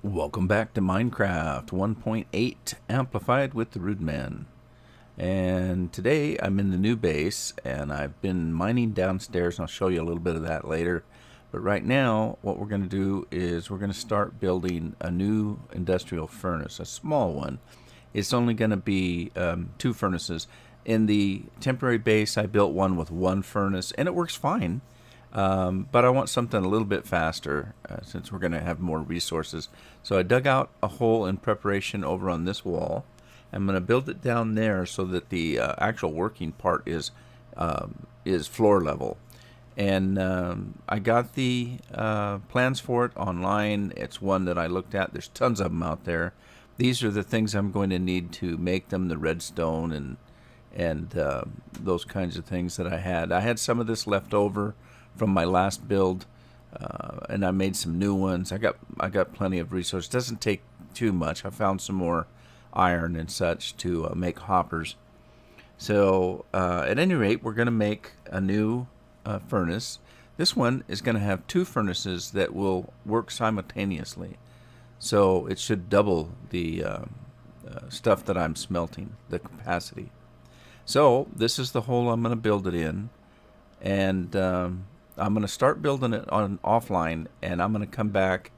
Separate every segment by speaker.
Speaker 1: Welcome back to Minecraft 1.8 Amplified with the Rude Man. And today I'm in the new base and I've been mining downstairs, and I'll show you a little bit of that later. But right now what we're going to do is we're going to start building a new industrial furnace, a small one. It's only going to be 2 furnaces. In the temporary base I built one with 1 furnace and it works fine. But I want something a little bit faster since we're going to have more resources. So I dug out a hole in preparation over on this wall. I'm going to build it down there so that the actual working part is floor level. And I got the plans for it online. It's one that I looked at. There's tons of them out there. These are the things I'm going to need to make them, the redstone and those kinds of things that I had. I had some of this left over from my last build, and I made some new ones. I got plenty of resources. It doesn't take too much. I found some more iron and such to make hoppers. So at any rate, we're going to make a new furnace. This one is going to have 2 furnaces that will work simultaneously. So it should double the stuff that I'm smelting, the capacity. So this is the hole I'm going to build it in. And I'm going to start building it on offline, and I'm going to come back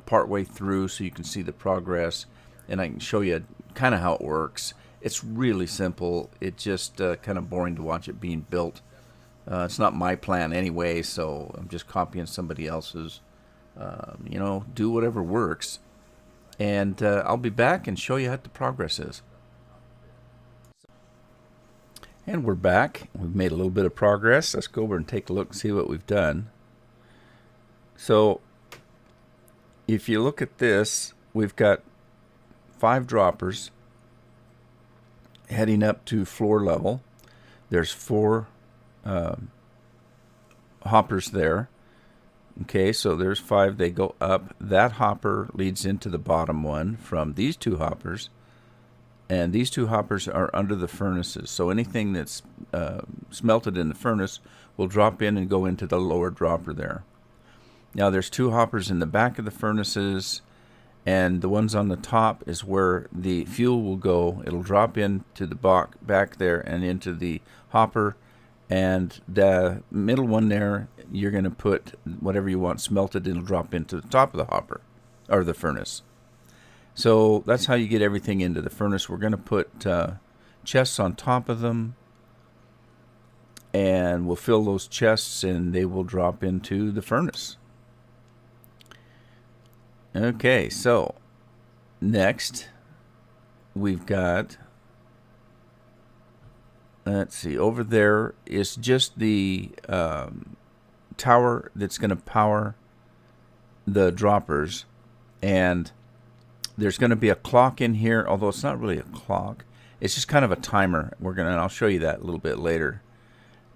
Speaker 1: partway through so you can see the progress, and I can show you kind of how it works. It's really simple. It's just kind of boring to watch it being built. It's not my plan anyway, so I'm just copying somebody else's. Do whatever works. And I'll be back and show you what the progress is. And we're back. We've made a little bit of progress. Let's go over and take a look and see what we've done. So if you look at this, we've got 5 droppers heading up to floor level. There's 4 hoppers there. Okay, so there's 5. They go up. That hopper leads into the bottom one from these 2 hoppers. And these 2 hoppers are under the furnaces. So anything that's smelted in the furnace will drop in and go into the lower dropper there. Now there's 2 hoppers in the back of the furnaces, and the ones on the top is where the fuel will go. It'll drop into the back there and into the hopper. And the middle one there, you're going to put whatever you want smelted. It'll drop into the top of the hopper, or the furnace. So that's how you get everything into the furnace. We're going to put chests on top of them, and we'll fill those chests and they will drop into the furnace. Okay, so next we've got, let's see, over there is just the tower that's going to power the droppers, and there's going to be a clock in here, although it's not really a clock. It's just kind of a timer. And I'll show you that a little bit later.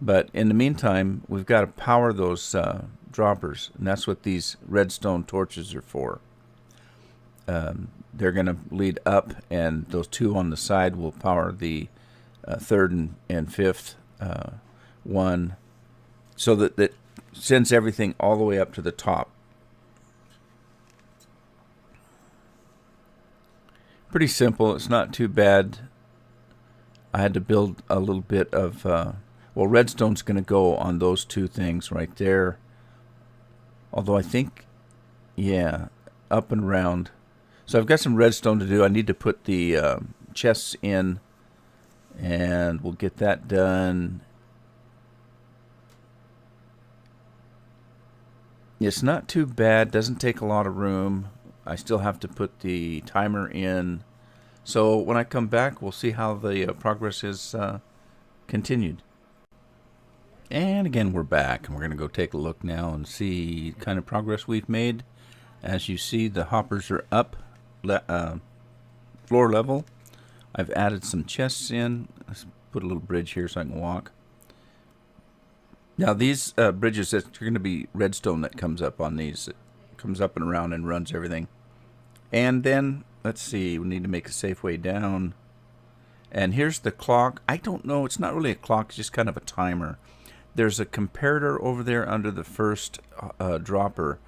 Speaker 1: But in the meantime, we've got to power those droppers, and that's what these redstone torches are for. They're going to lead up, and those 2 on the side will power the 3rd and 5th one, so that it sends everything all the way up to the top. Pretty simple. It's not too bad. I had to build a little bit of well, redstone's going to go on those 2 things right there, although I think, yeah, up and around. So I've got some redstone to do. I need to put the chests in, and we'll get that done. It's not too bad. Doesn't take a lot of room. I still have to put the timer in. So when I come back, we'll see how the progress is continued. And again, we're back, and we're going to go take a look now and see the kind of progress we've made. As you see, the hoppers are up floor level. I've added some chests in. Let's put a little bridge here so I can walk. Now these bridges, are going to be redstone that comes up on these. It comes up and around and runs everything. And then, let's see, we need to make a safe way down. And here's the clock. I don't know, it's not really a clock, it's just kind of a timer. There's a comparator over there under the first dropper.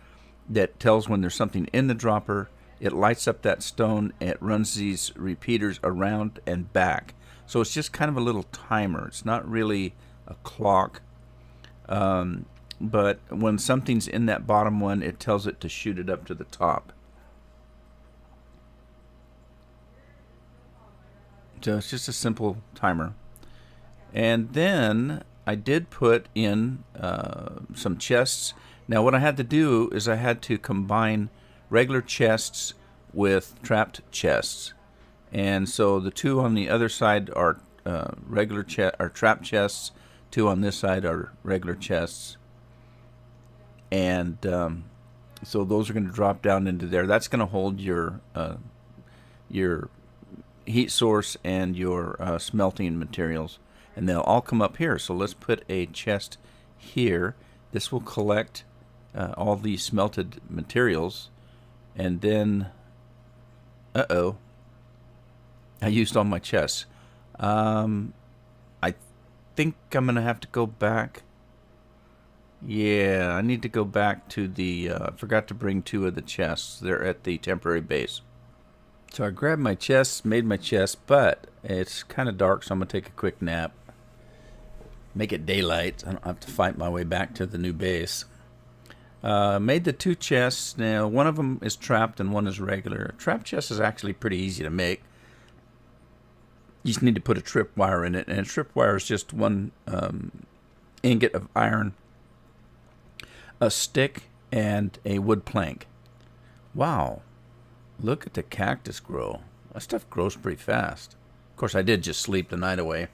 Speaker 1: that tells when there's something in the dropper. It lights up that stone. It runs these repeaters around and back. So it's just kind of a little timer. It's not really a clock. But when something's in that bottom one, it tells it to shoot it up to the top. So it's just a simple timer. And then I did put in some chests. Now what I had to do is I had to combine regular chests with trapped chests. And so the two on the other side are trap chests. Two on this side are regular chests. And so those are going to drop down into there. That's going to hold your heat source and your smelting materials. And they'll all come up here. So let's put a chest here. This will collect all these smelted materials. And then, I used all my chests. I think I'm going to have to go back. Yeah, I need to go back to the, I forgot to bring 2 of the chests. They're at the temporary base. So I grabbed my chests, made my chest, but it's kind of dark, so I'm going to take a quick nap. Make it daylight. I don't have to fight my way back to the new base. Made the 2 chests. Now, one of them is trapped and one is regular. A trap chest is actually pretty easy to make. You just need to put a tripwire in it, and a tripwire is just one ingot of iron, a stick, and a wood plank. Wow, look at the cactus grow. That stuff grows pretty fast. Of course, I did just sleep the night away.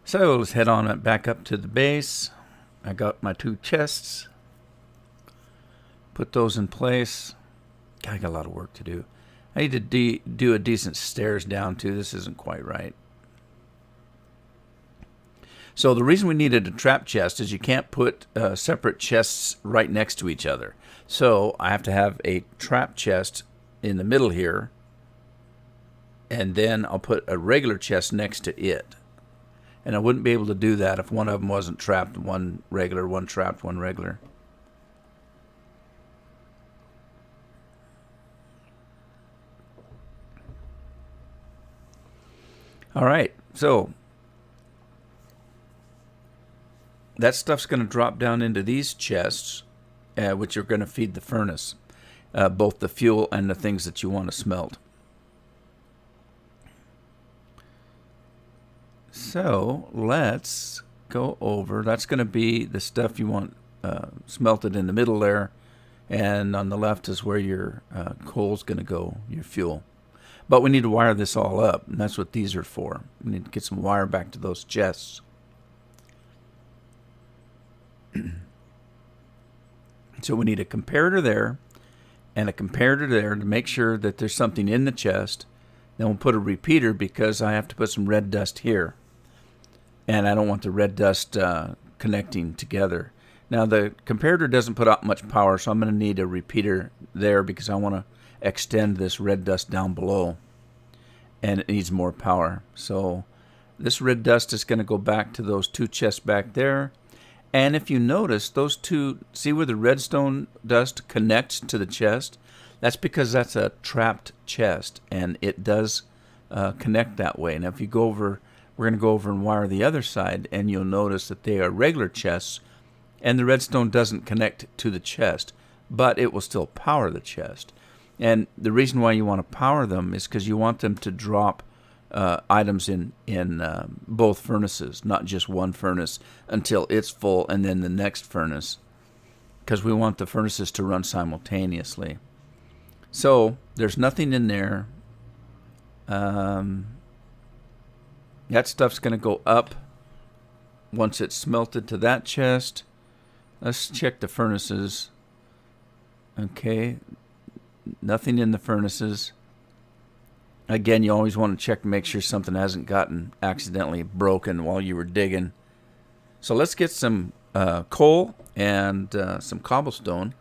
Speaker 1: So let's head on back up to the base. I got my 2 chests. Put those in place. God, I got a lot of work to do. I need to do a decent stairs down too. This isn't quite right. So the reason we needed a trap chest is you can't put separate chests right next to each other. So I have to have a trap chest in the middle here. And then I'll put a regular chest next to it. And I wouldn't be able to do that if one of them wasn't trapped, one regular, one trapped, one regular. All right, so that stuff's going to drop down into these chests, which are going to feed the furnace, both the fuel and the things that you want to smelt. So let's go over. That's going to be the stuff you want smelted in the middle there, and on the left is where your coal's going to go, your fuel. But we need to wire this all up, and that's what these are for. We need to get some wire back to those chests. So we need a comparator there and a comparator there to make sure that there's something in the chest. Then we'll put a repeater because I have to put some red dust here. And I don't want the red dust connecting together. Now the comparator doesn't put out much power, so I'm going to need a repeater there because I want to extend this red dust down below. And it needs more power. So this red dust is going to go back to those 2 chests back there. And if you notice, those 2, see where the redstone dust connects to the chest? That's because that's a trapped chest, and it does connect that way. Now if you go over, we're going to go over and wire the other side, and you'll notice that they are regular chests, and the redstone doesn't connect to the chest, but it will still power the chest. And the reason why you want to power them is because you want them to drop items in both furnaces, not just one furnace until it's full and then the next furnace, because we want the furnaces to run simultaneously. So there's nothing in there. That stuff's going to go up once it's smelted to that chest. Let's check the furnaces. Okay, nothing in the furnaces. Again, you always want to check to make sure something hasn't gotten accidentally broken while you were digging. So let's get some coal and some cobblestone.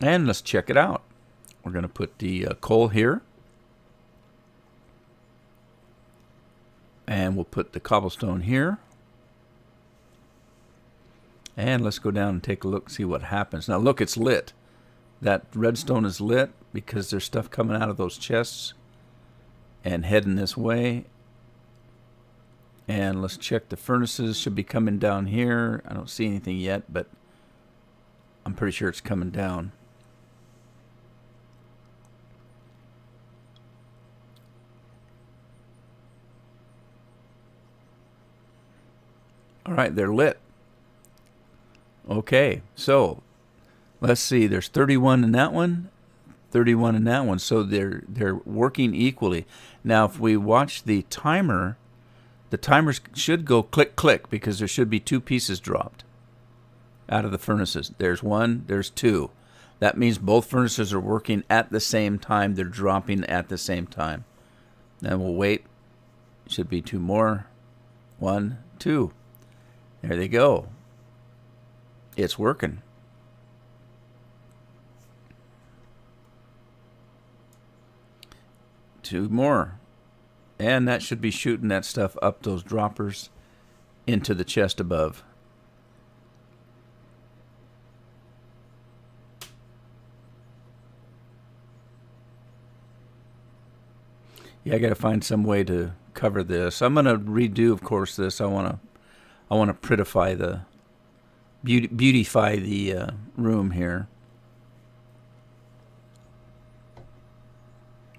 Speaker 1: And let's check it out. We're going to put the coal here. And we'll put the cobblestone here. And let's go down and take a look, see what happens. Now look, it's lit. That redstone is lit because there's stuff coming out of those chests and heading this way. And let's check the furnaces. Should be coming down here. I don't see anything yet, but I'm pretty sure it's coming down. All right, they're lit. Okay, so let's see. There's 31 in that one, 31 in that one. So they're working equally. Now, if we watch the timer should go click, click, because there should be 2 pieces dropped out of the furnaces. There's 1, there's 2. That means both furnaces are working at the same time. They're dropping at the same time. Then we'll wait. Should be 2 more. 1, 2. There they go. It's working. Two more. And that should be shooting that stuff up those droppers into the chest above. Yeah, I got to find some way to cover this. I'm going to redo, of course, this. I want to prettify the beautify the room here.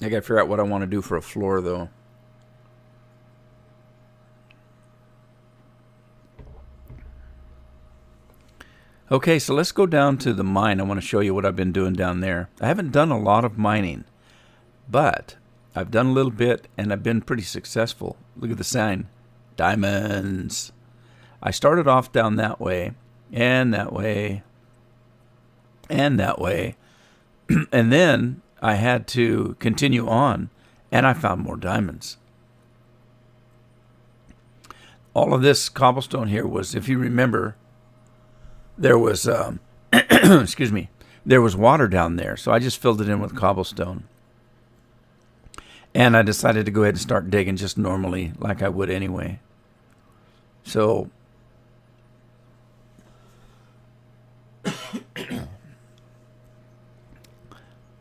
Speaker 1: I got to figure out what I want to do for a floor, though. Okay, so let's go down to the mine. I want to show you what I've been doing down there. I haven't done a lot of mining, but I've done a little bit, and I've been pretty successful. Look at the sign. Diamonds. I started off down that way, and that way, and that way. And then I had to continue on, and I found more diamonds. All of this cobblestone here was, if you remember, there was, excuse me, there was water down there, so I just filled it in with cobblestone. And I decided to go ahead and start digging just normally, like I would anyway. So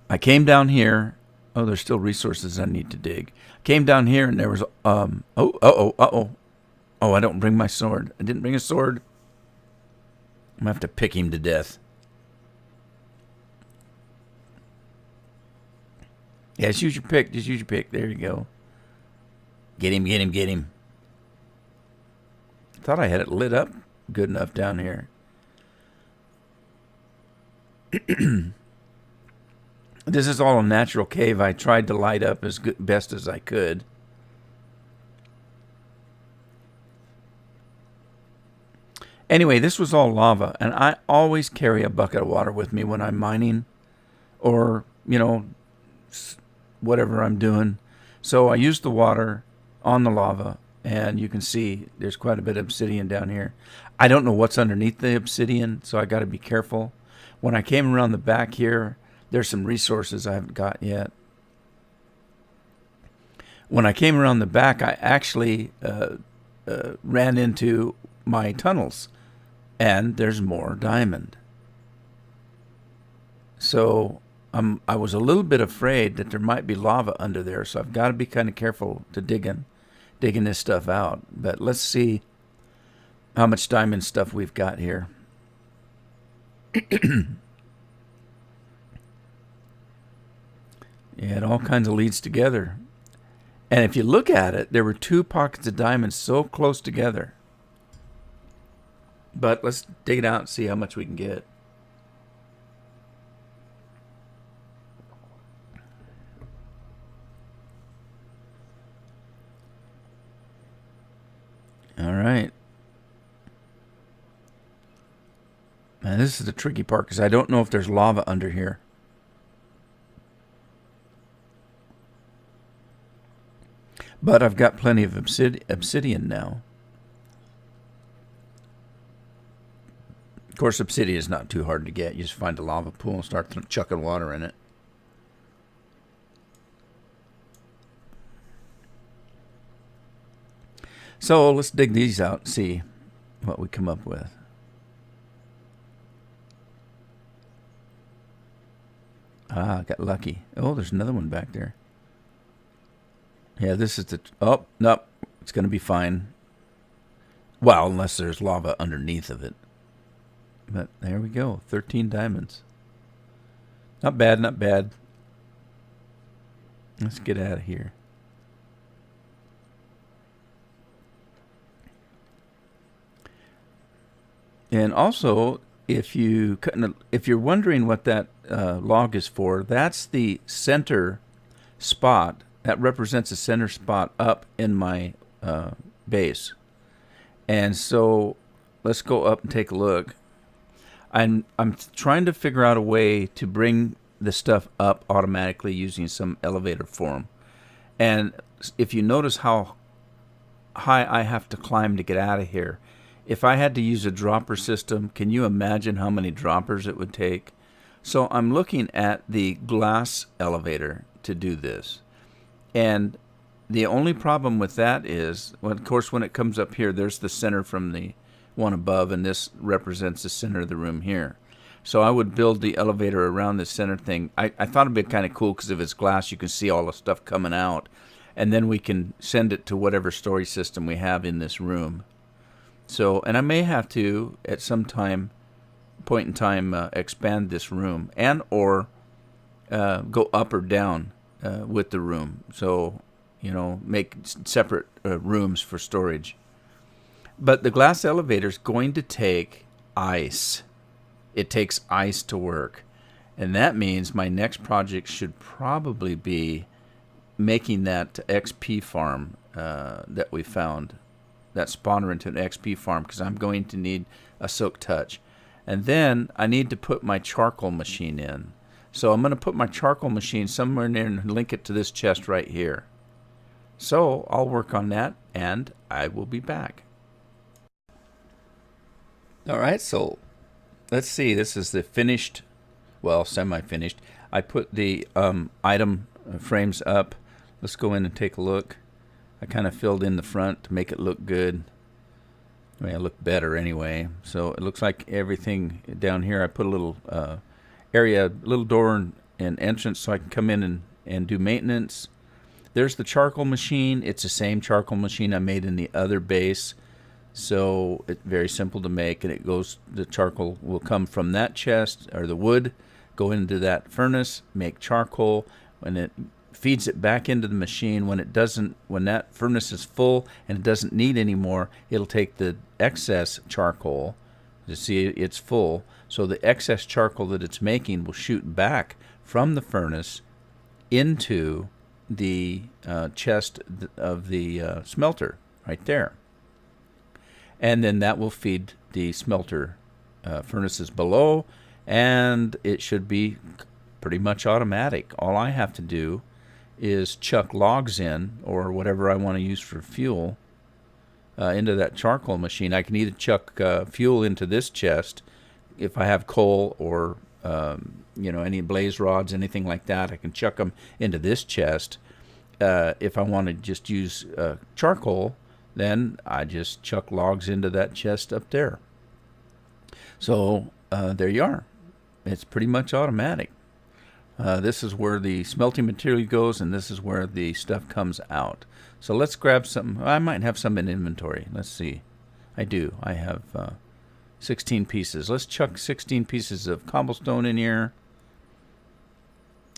Speaker 1: I came down here. Oh, there's still resources I need to dig. Came down here and there was oh, I don't bring my sword. I didn't bring a sword. I'm gonna have to pick him to death. Yeah, just use your pick. Just use your pick. There you go. Get him, get him, get him. Thought I had it lit up good enough down here. This is all a natural cave. I tried to light up as best as I could. Anyway, this was all lava, and I always carry a bucket of water with me when I'm mining or, you know, whatever I'm doing. So I used the water on the lava, and you can see there's quite a bit of obsidian down here. I don't know what's underneath the obsidian, so I got to be careful. When I came around the back here, there's some resources I haven't got yet. When I came around the back, I actually ran into my tunnels, and there's more diamond. So I was a little bit afraid that there might be lava under there, so I've got to be kind of careful to digging this stuff out. But let's see how much diamond stuff we've got here. Yeah, it all kinds of leads together. And if you look at it, there were 2 pockets of diamonds so close together. But let's dig it out and see how much we can get. All right. Now this is the tricky part because I don't know if there's lava under here. But I've got plenty of obsidian now. course, obsidian is not too hard to get. You just find a lava pool and start chucking water in it. So let's dig these out and see what we come up with. Ah, got lucky. Oh, there's another one back there. Yeah, this is the... Oh, nope. It's going to be fine. Well, unless there's lava underneath of it. But there we go. 13 diamonds. Not bad, not bad. Let's get out of here. And also, if you're wondering what that log is for, that's the center spot. That represents the center spot up in my base. And so let's go up and take a look. I'm trying to figure out a way to bring the stuff up automatically using some elevator form. And if you notice how high I have to climb to get out of here, if I had to use a dropper system, can you imagine how many droppers it would take? So I'm looking at the glass elevator to do this. And the only problem with that is, well, of course, when it comes up here, there's the center from the one above, and this represents the center of the room here. So I would build the elevator around the center thing. I thought it'd be kind of cool because if it's glass, you can see all the stuff coming out. And then we can send it to whatever storage system we have in this room. So, and I may have to, at some point in time, expand this room and or go up or down with the room. So, you know, make separate rooms for storage. But the glass elevator is going to take ice. It takes ice to work. And that means my next project should probably be making that XP farm that we found. That spawner into an XP farm, because I'm going to need a silk touch. And then I need to put my charcoal machine in. So I'm going to put my charcoal machine somewhere near and link it to this chest right here. So I'll work on that and I will be back. Alright, so let's see. This is the finished, well, semi-finished. I put the item frames up. Let's go in and take a look. I kind of filled in the front to make it look good. I mean, it looked better anyway. So it looks like everything down here. I put a little area, little door and entrance so I can come in and do maintenance. There's the charcoal machine. It's the same charcoal machine I made in the other base. So it's very simple to make, and it goes, the charcoal will come from that chest, or the wood, go into that furnace, make charcoal. When it feeds it back into the machine, when that furnace is full and it doesn't need any more, it'll take the excess charcoal. You see, it's full, so the excess charcoal that it's making will shoot back from the furnace into the chest of the smelter right there, and then that will feed the smelter furnaces below, and it should be pretty much automatic. All I have to do is chuck logs in, or whatever I want to use for fuel, into that charcoal machine. I can either chuck fuel into this chest if I have coal or you know, any blaze rods, anything like that. I can chuck them into this chest. If I want to just use charcoal, then I just chuck logs into that chest up there. So there you are. It's pretty much automatic. This is where the smelting material goes, and this is where the stuff comes out. So let's grab some. I might have some in inventory. Let's see. I do. I have 16 pieces. Let's chuck 16 pieces of cobblestone in here,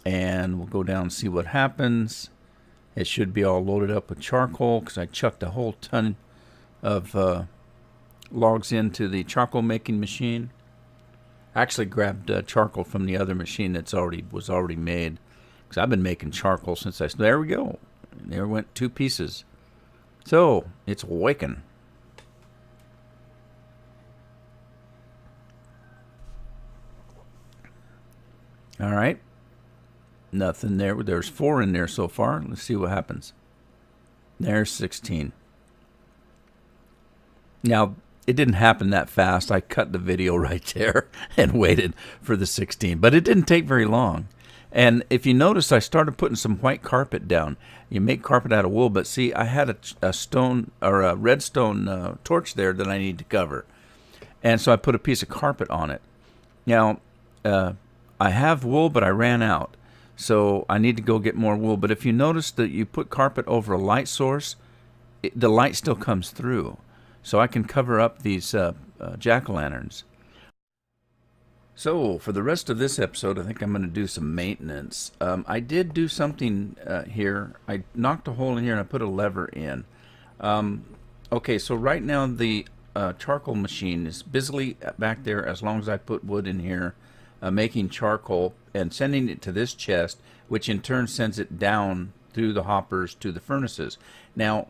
Speaker 1: and we'll go down and see what happens. It should be all loaded up with charcoal, because I chucked a whole ton of logs into the charcoal making machine. I actually grabbed charcoal from the other machine that's was already made, because I've been making charcoal since there we go. There went 2 pieces. So it's awakened. All right. Nothing there. There's 4 in there so far. Let's see what happens. There's 16. Now, it didn't happen that fast. I cut the video right there and waited for the 16, but it didn't take very long. And if you notice, I started putting some white carpet down. You make carpet out of wool, but see, I had a stone or a redstone torch there that I need to cover. And so I put a piece of carpet on it. Now, I have wool, but I ran out. So I need to go get more wool. But if you notice that you put carpet over a light source, the light still comes through. So I can cover up these jack-o'-lanterns. So for the rest of this episode, I think I'm going to do some maintenance. I did do something here. I knocked a hole in here and I put a lever in. Okay, so right now the charcoal machine is busily back there as long as I put wood in here, making charcoal and sending it to this chest, which in turn sends it down through the hoppers to the furnaces. Now,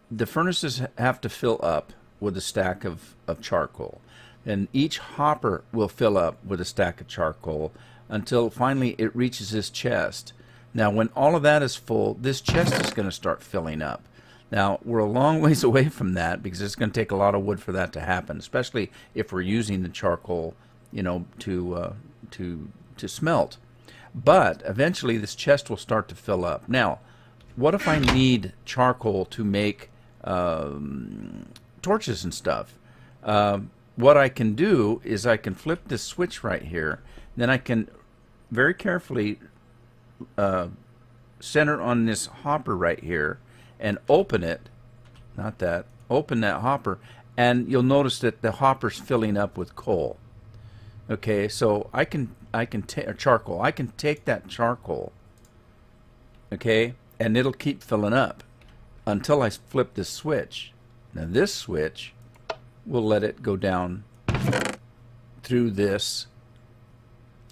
Speaker 1: the furnaces have to fill up with a stack of charcoal. And each hopper will fill up with a stack of charcoal until finally it reaches this chest. Now, when all of that is full, this chest is going to start filling up. Now, we're a long ways away from that because it's going to take a lot of wood for that to happen, especially if we're using the charcoal, you know, to smelt. But eventually this chest will start to fill up. Now, what if I need charcoal to make torches and stuff? What I can do is I can flip this switch right here. Then I can very carefully center on this hopper right here and open it. Not that. Open that hopper, and you'll notice that the hopper's filling up with coal. Okay, so I can take charcoal. I can take that charcoal. Okay, and it'll keep filling up until I flip this switch. Now this switch will let it go down through this.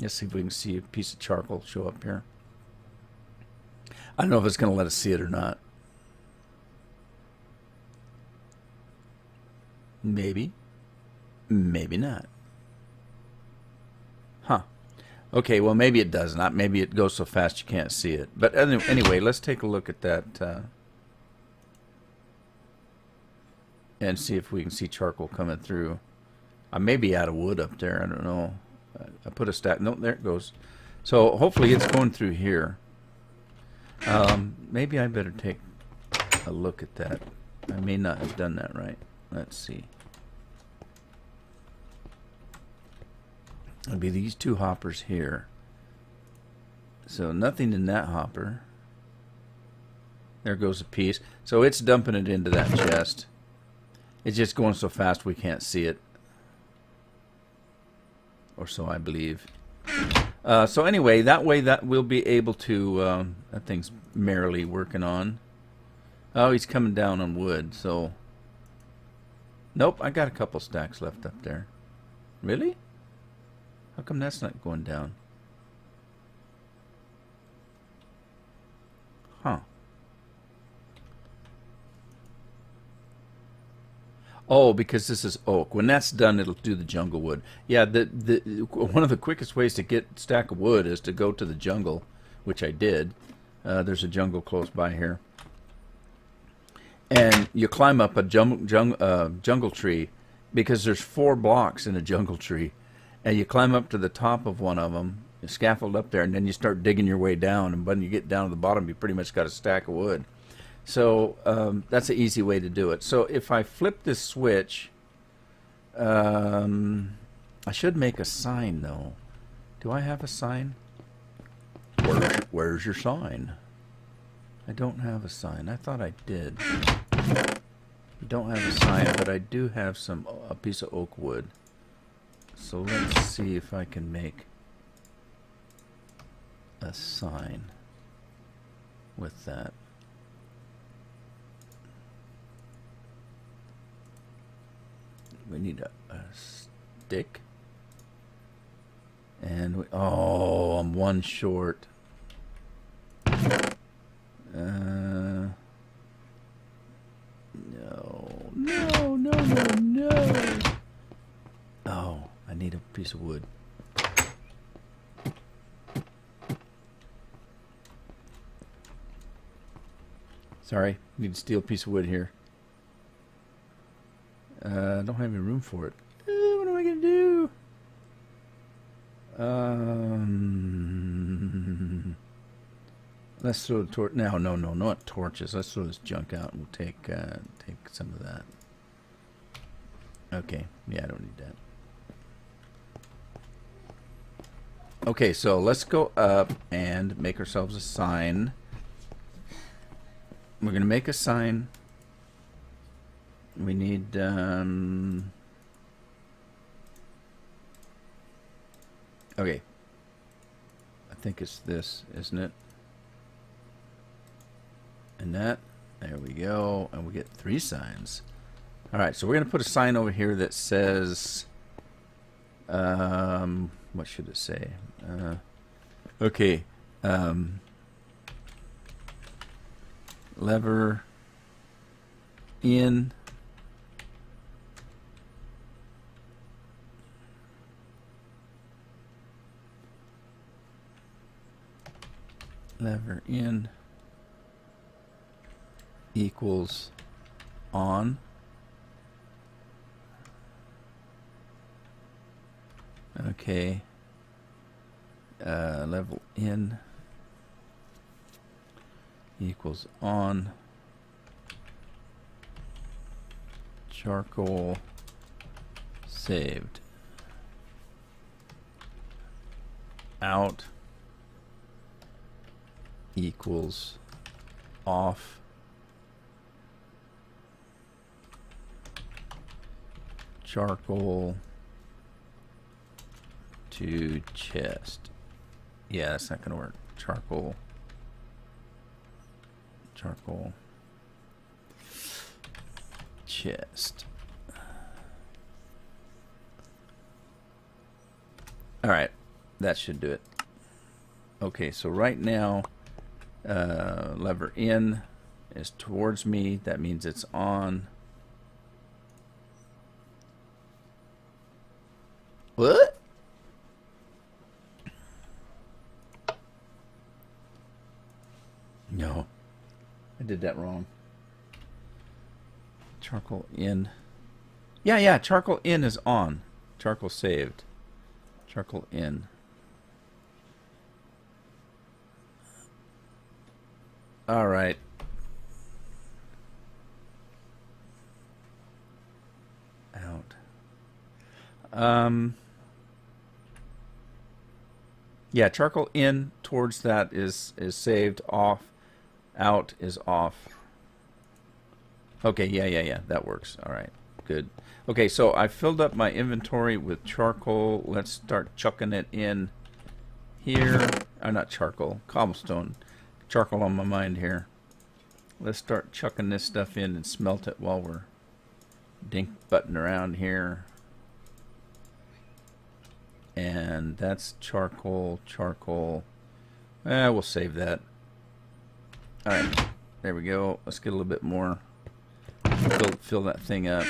Speaker 1: Let's see if we can see a piece of charcoal show up here. I don't know if it's going to let us see it or not. Maybe. Maybe not. Huh. Okay, well maybe it does not. Maybe it goes so fast you can't see it. But anyway, let's take a look at that and see if we can see charcoal coming through. I may be out of wood up there. I don't know. I put a stack. No, there it goes. So hopefully it's going through here. Maybe I better take a look at that. I may not have done that right. Let's see. It'll be these two hoppers here. So nothing in that hopper. There goes a piece. So it's dumping it into that chest. It's just going so fast we can't see it. Or so I believe. So anyway, that way that we'll be able to... that thing's merrily working on. Oh, he's coming down on wood, so... Nope, I got a couple stacks left up there. Really? How come that's not going down? Huh. Oh, because this is oak. When that's done, it'll do the jungle wood. Yeah, one of the quickest ways to get a stack of wood is to go to the jungle, which I did. There's a jungle close by here. And you climb up a jungle tree because there's 4 blocks in a jungle tree. And you climb up to the top of one of them, you scaffold up there, and then you start digging your way down. And when you get down to the bottom, you pretty much got a stack of wood. So that's an easy way to do it. So if I flip this switch, I should make a sign, though. Do I have a sign? Where's your sign? I don't have a sign. I thought I did. I don't have a sign, but I do have a piece of oak wood. So let's see if I can make a sign with that. We need a stick. And oh, I'm one short. No. Oh, I need a piece of wood. Sorry, need to steal a piece of wood here. I don't have any room for it. What am I going to do? Let's throw the torch. No, not torches. Let's throw this junk out and we'll take some of that. Okay, yeah, I don't need that. Okay, so let's go up and make ourselves a sign. We're going to make a sign. We need, okay. I think it's this, isn't it? And that. There we go. And we get 3 signs. Alright, so we're going to put a sign over here that says, what should it say? Okay. Lever in. Lever in equals on. Okay. Level in equals on. Charcoal saved. Out equals off. Charcoal to chest. Yeah, that's not going to work. Charcoal. Chest. Alright, that should do it. Okay, so right now, lever in is towards me. That means it's on. What? No, I did that wrong. Charcoal in. Yeah, charcoal in is on. Charcoal saved. Charcoal in. All right. Out. Yeah, charcoal in towards that is saved. Off. Out is off. Okay, yeah, that works. All right, good. Okay, so I filled up my inventory with charcoal. Let's start chucking it in here. Not charcoal, cobblestone. Charcoal on my mind here. Let's start chucking this stuff in and smelt it while we're butting around here. And that's charcoal. We'll save that. Alright, there we go. Let's get a little bit more. Fill that thing up.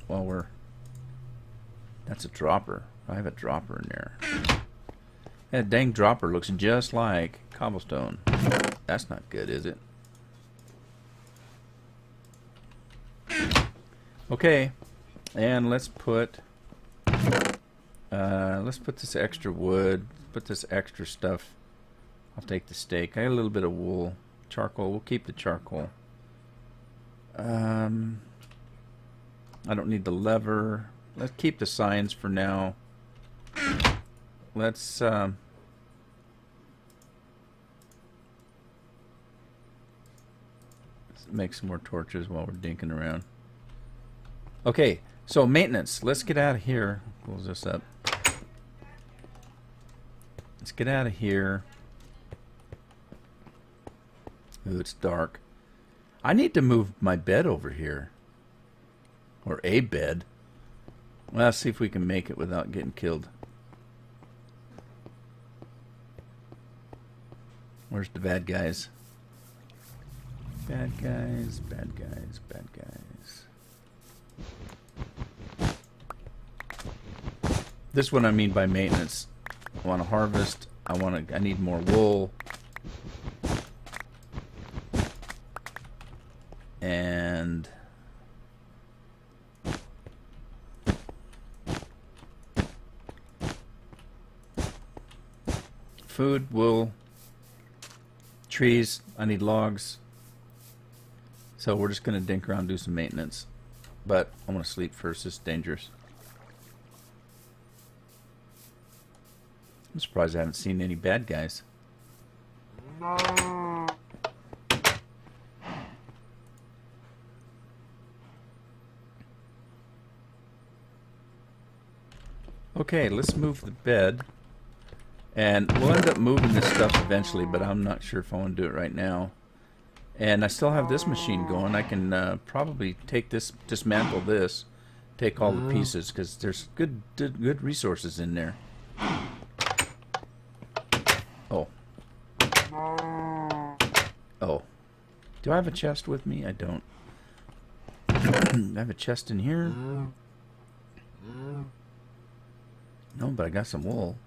Speaker 1: While we're... That's a dropper. I have a dropper in there. That dang dropper looks just like cobblestone. That's not good, is it? Okay, and let's put this extra wood. Put this extra stuff. I'll take the steak. I got a little bit of wool, charcoal. We'll keep the charcoal. I don't need the lever. Let's keep the signs for now. Let's make some more torches while we're dinking around. Okay, so maintenance. Let's get out of here. Close this up. Let's get out of here. Ooh, it's dark. I need to move my bed over here. Or a bed. Well, let's see if we can make it without getting killed. Where's the bad guys? Bad guys, bad guys, bad guys. This is what I mean by maintenance. I want to harvest. I need more wool. And food, wool, trees. I need logs. So we're just going to dink around and do some maintenance. But I'm going to sleep first. It's dangerous. I'm surprised I haven't seen any bad guys. Okay, let's move the bed. And we'll end up moving this stuff eventually, but I'm not sure if I want to do it right now. And I still have this machine going. I can probably take this, dismantle this, take all the pieces, because there's good resources in there. Oh. Oh. Do I have a chest with me? I don't. I have a chest in here. No, but I got some wool.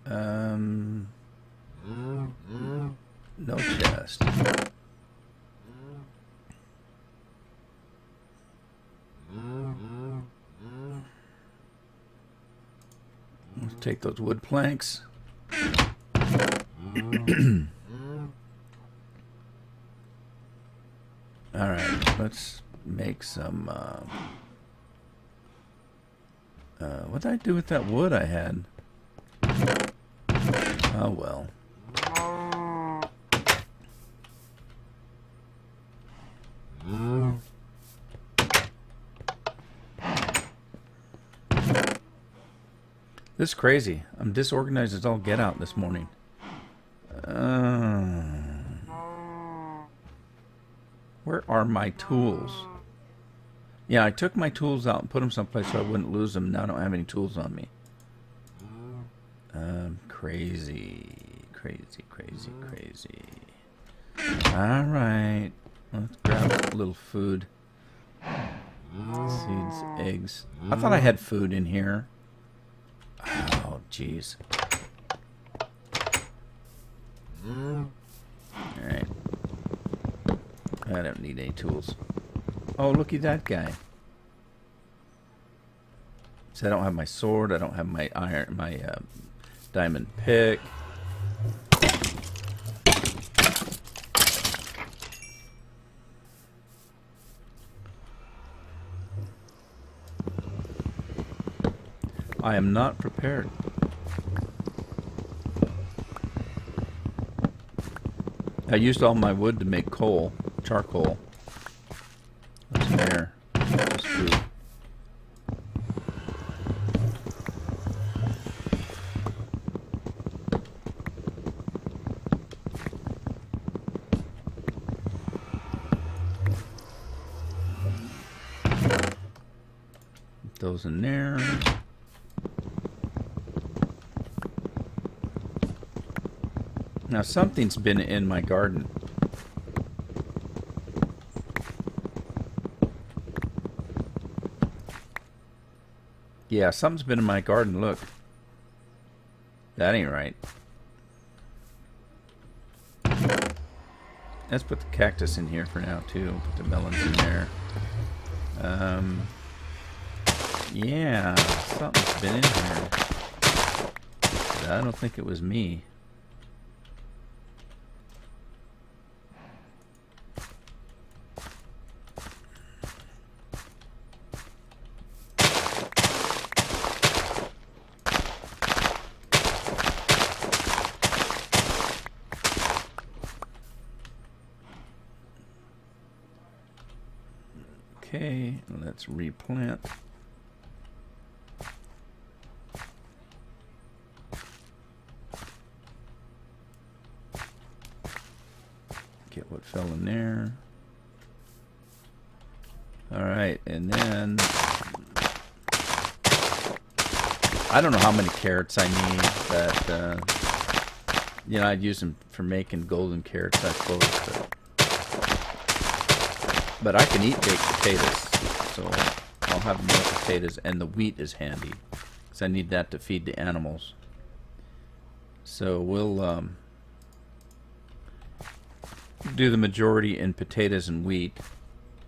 Speaker 1: No chest. Let's take those wood planks. Alright, let's make some what did I do with that wood I had? Oh well. This is crazy. I'm disorganized as all get out this morning. Where are my tools? Yeah, I took my tools out and put them someplace so I wouldn't lose them. Now I don't have any tools on me. Crazy. Alright. Let's grab a little food. Seeds, eggs. I thought I had food in here. Oh, jeez. Alright. I don't need any tools. Oh, look at that guy. So I don't have my sword. I don't have my iron, my diamond pick. I am not prepared. I used all my wood to make coal, charcoal. What's there? That's food. Put those in there. Now something's been in my garden. Yeah, something's been in my garden. Look. That ain't right. Let's put the cactus in here for now too. Put the melons in there. Yeah, something's been in here. But I don't think it was me. Okay, let's replant. Get what fell in there. Alright, and then I don't know how many carrots I need, but you know, I'd use them for making golden carrots, I suppose. But I can eat baked potatoes, so I'll have more potatoes, and the wheat is handy, because I need that to feed the animals. So we'll do the majority in potatoes and wheat,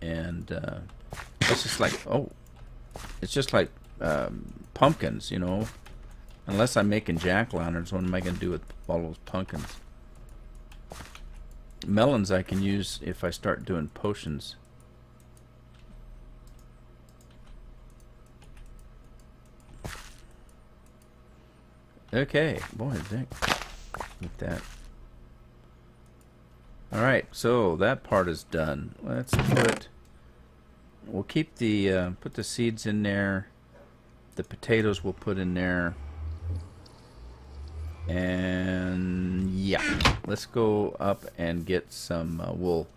Speaker 1: and it's just like, oh, it's just like pumpkins, you know. Unless I'm making jack-o'-lanterns, what am I going to do with all those pumpkins? Melons I can use if I start doing potions. Okay, boy, Vic, with that. Alright, so that part is done. We'll keep the, put the seeds in there. The potatoes we'll put in there. And yeah, let's go up and get some wool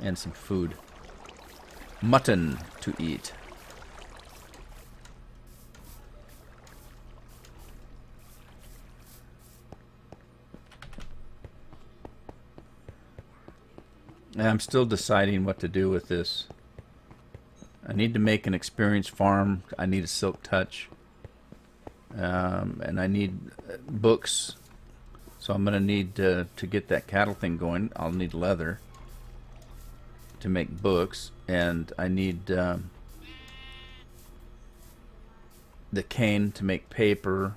Speaker 1: and some food. Mutton to eat. And I'm still deciding what to do with this. I need to make an experienced farm. I need a silk touch. And I need books. So I'm going to need to get that cattle thing going. I'll need leather to make books. And I need the cane to make paper.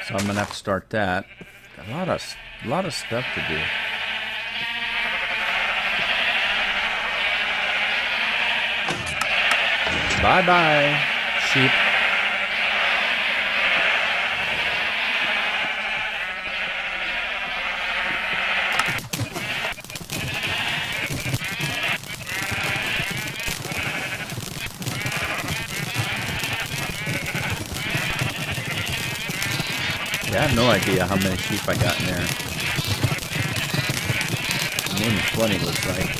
Speaker 1: So I'm going to have to start that. A lot of stuff to do. Bye-bye, sheep. Yeah, I have no idea how many sheep I got in there. More than 20 looks like.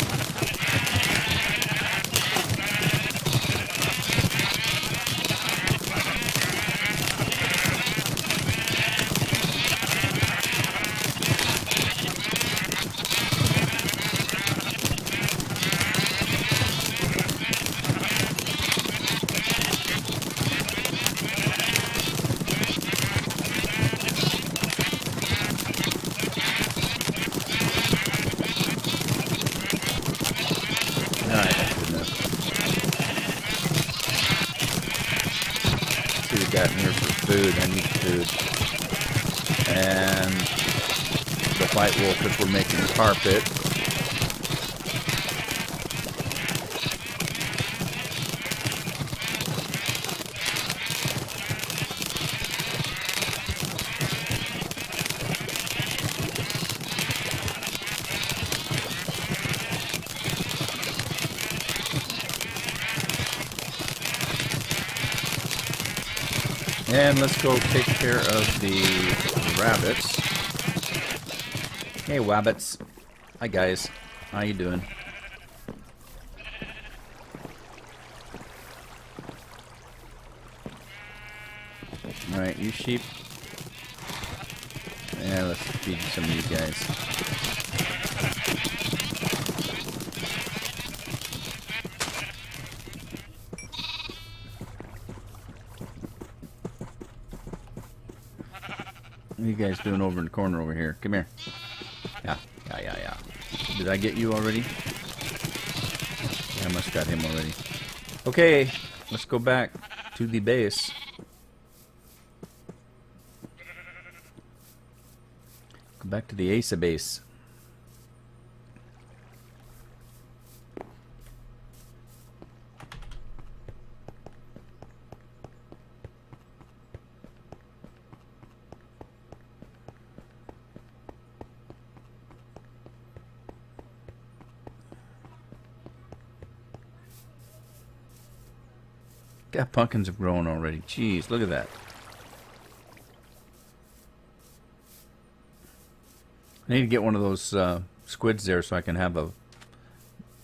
Speaker 1: Got in here for food. I need food. And the white wool because we're making carpet. And let's go take care of the rabbits. Hey, wabbits. Hi, guys. How you doing? Alright, you sheep. Yeah, let's feed some of you guys. What are you guys doing over in the corner over here? Come here. Yeah. Did I get you already? Yeah, I must got him already. Okay, let's go back to the base. Go back to the Asa base. God, pumpkins have grown already. Jeez, look at that. I need to get one of those squids there so I can have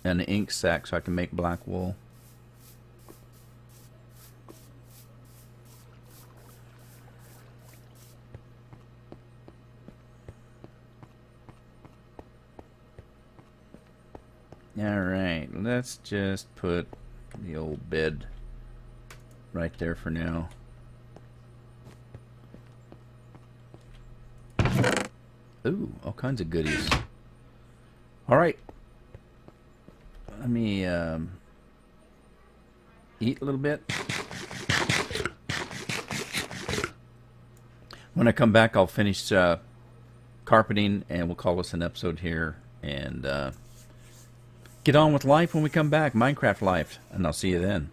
Speaker 1: an ink sac so I can make black wool. Alright, let's just put the old bed right there for now. Ooh, all kinds of goodies. Alright. Let me eat a little bit. When I come back, I'll finish carpeting, and we'll call this an episode here, and get on with life when we come back, Minecraft life, and I'll see you then.